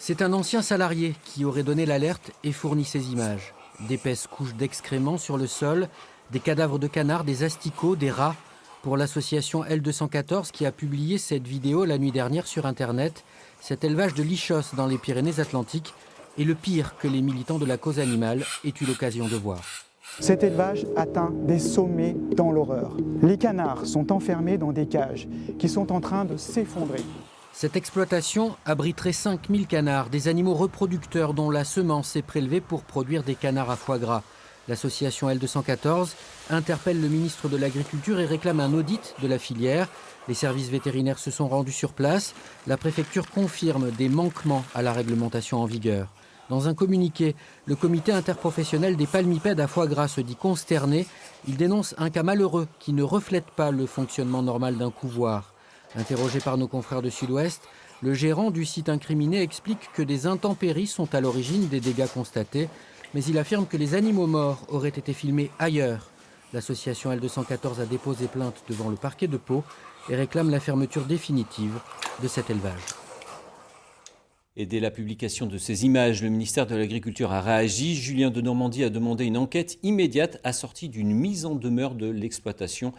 C'est un ancien salarié qui aurait donné l'alerte et fourni ces images. D'épaisses couches d'excréments sur le sol, des cadavres de canards, des asticots, des rats. Pour l'association L214 qui a publié cette vidéo la nuit dernière sur Internet, cet élevage de lichos dans les Pyrénées-Atlantiques est le pire que les militants de la cause animale aient eu l'occasion de voir. Cet élevage atteint des sommets dans l'horreur. Les canards sont enfermés dans des cages qui sont en train de s'effondrer. Cette exploitation abriterait 5000 canards, des animaux reproducteurs dont la semence est prélevée pour produire des canards à foie gras. L'association L214 interpelle le ministre de l'Agriculture et réclame un audit de la filière. Les services vétérinaires se sont rendus sur place. La préfecture confirme des manquements à la réglementation en vigueur. Dans un communiqué, le comité interprofessionnel des palmipèdes à foie gras se dit consterné. Il dénonce un cas malheureux qui ne reflète pas le fonctionnement normal d'un couvoir. Interrogé par nos confrères de Sud-Ouest, le gérant du site incriminé explique que des intempéries sont à l'origine des dégâts constatés, mais il affirme que les animaux morts auraient été filmés ailleurs. L'association L214 a déposé plainte devant le parquet de Pau et réclame la fermeture définitive de cet élevage. Et dès la publication de ces images, le ministère de l'Agriculture a réagi. Julien Denormandie a demandé une enquête immédiate assortie d'une mise en demeure de l'exploitation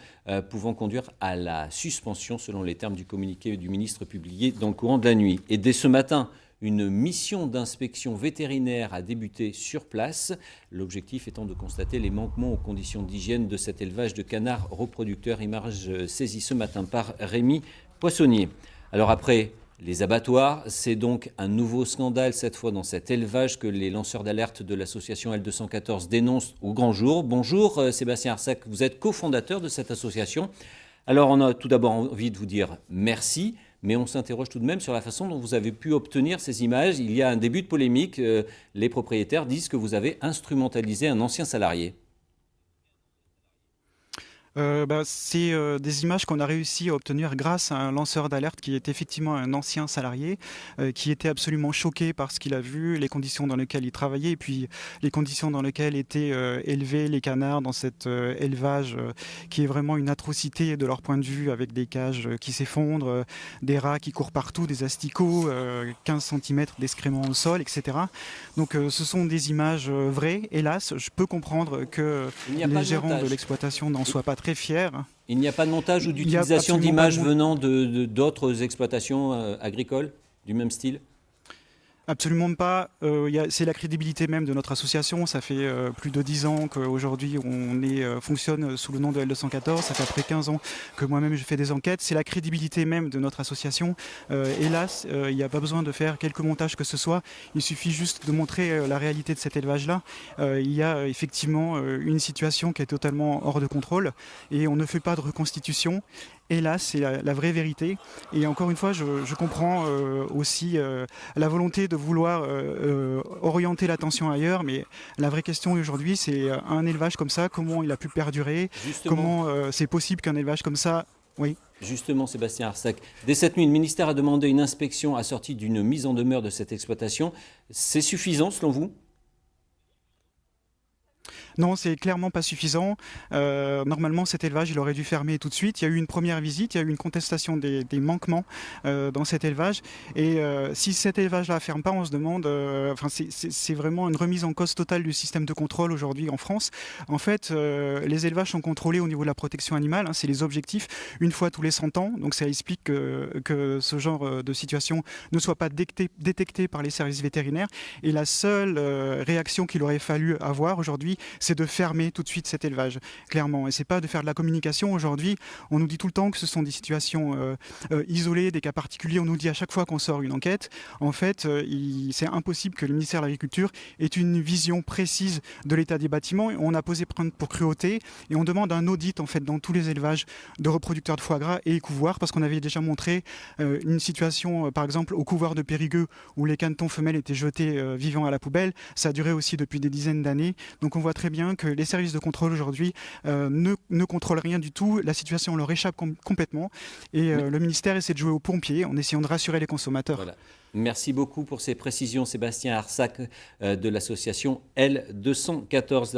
pouvant conduire à la suspension, selon les termes du communiqué du ministre publié dans le courant de la nuit. Et dès ce matin, une mission d'inspection vétérinaire a débuté sur place, l'objectif étant de constater les manquements aux conditions d'hygiène de cet élevage de canards reproducteurs. Image saisie ce matin par Rémi Poissonnier. Alors après les abattoirs, c'est donc un nouveau scandale, cette fois dans cet élevage que les lanceurs d'alerte de l'association L214 dénoncent au grand jour. Bonjour Sébastien Arsac, vous êtes cofondateur de cette association. Alors on a tout d'abord envie de vous dire merci, mais on s'interroge tout de même sur la façon dont vous avez pu obtenir ces images. Il y a un début de polémique, les propriétaires disent que vous avez instrumentalisé un ancien salarié. C'est des images qu'on a réussi à obtenir grâce à un lanceur d'alerte qui est effectivement un ancien salarié, qui était absolument choqué par ce qu'il a vu, les conditions dans lesquelles il travaillait et puis les conditions dans lesquelles étaient élevés les canards dans cet élevage qui est vraiment une atrocité de leur point de vue, avec des cages qui s'effondrent, des rats qui courent partout, des asticots, 15 cm d'excréments au sol, etc. Donc ce sont des images vraies. Hélas, je peux comprendre que les gérants de l'exploitation n'en soient pas très fiers. Il n'y a pas de montage ou d'utilisation d'images venant d'autres exploitations agricoles du même style ? Absolument pas. C'est la crédibilité même de notre association. Ça fait plus de 10 ans qu'aujourd'hui on fonctionne sous le nom de L214. Ça fait après 15 ans que moi-même je fais des enquêtes. C'est la crédibilité même de notre association. Hélas, il n'y a pas besoin de faire quelque montage que ce soit. Il suffit juste de montrer la réalité de cet élevage-là. Il y a effectivement une situation qui est totalement hors de contrôle et on ne fait pas de reconstitution. Hélas, c'est la vraie vérité. Et encore une fois, je comprends aussi la volonté de vouloir orienter l'attention ailleurs, mais la vraie question aujourd'hui, c'est un élevage comme ça, comment il a pu perdurer, comment c'est possible qu'un élevage comme ça... Oui. Justement, Sébastien Arsac, dès cette nuit, le ministère a demandé une inspection assortie d'une mise en demeure de cette exploitation. C'est suffisant selon vous ? Non, c'est clairement pas suffisant. Normalement, cet élevage, il aurait dû fermer tout de suite. Il y a eu une première visite, il y a eu une contestation des manquements dans cet élevage. Et si cet élevage-là ne ferme pas, on se demande... c'est vraiment une remise en cause totale du système de contrôle aujourd'hui en France. En fait, les élevages sont contrôlés au niveau de la protection animale. C'est les objectifs, une fois tous les 100 ans. Donc ça explique que ce genre de situation ne soit pas détecté par les services vétérinaires. Et la seule réaction qu'il aurait fallu avoir aujourd'hui, c'est de fermer tout de suite cet élevage, clairement. Et c'est pas de faire de la communication. Aujourd'hui, on nous dit tout le temps que ce sont des situations isolées, des cas particuliers. On nous dit à chaque fois qu'on sort une enquête. En fait, c'est impossible que le ministère de l'Agriculture ait une vision précise de l'état des bâtiments. On a posé plainte pour cruauté et on demande un audit en fait dans tous les élevages de reproducteurs de foie gras et couvoirs, parce qu'on avait déjà montré une situation, par exemple, au couvoir de Périgueux où les canetons femelles étaient jetés vivants à la poubelle. Ça a duré aussi depuis des dizaines d'années. Donc on voit très bien que les services de contrôle aujourd'hui ne contrôlent rien du tout. La situation leur échappe complètement. Et le ministère essaie de jouer aux pompiers en essayant de rassurer les consommateurs. Voilà. Merci beaucoup pour ces précisions, Sébastien Arsac de l'association L214.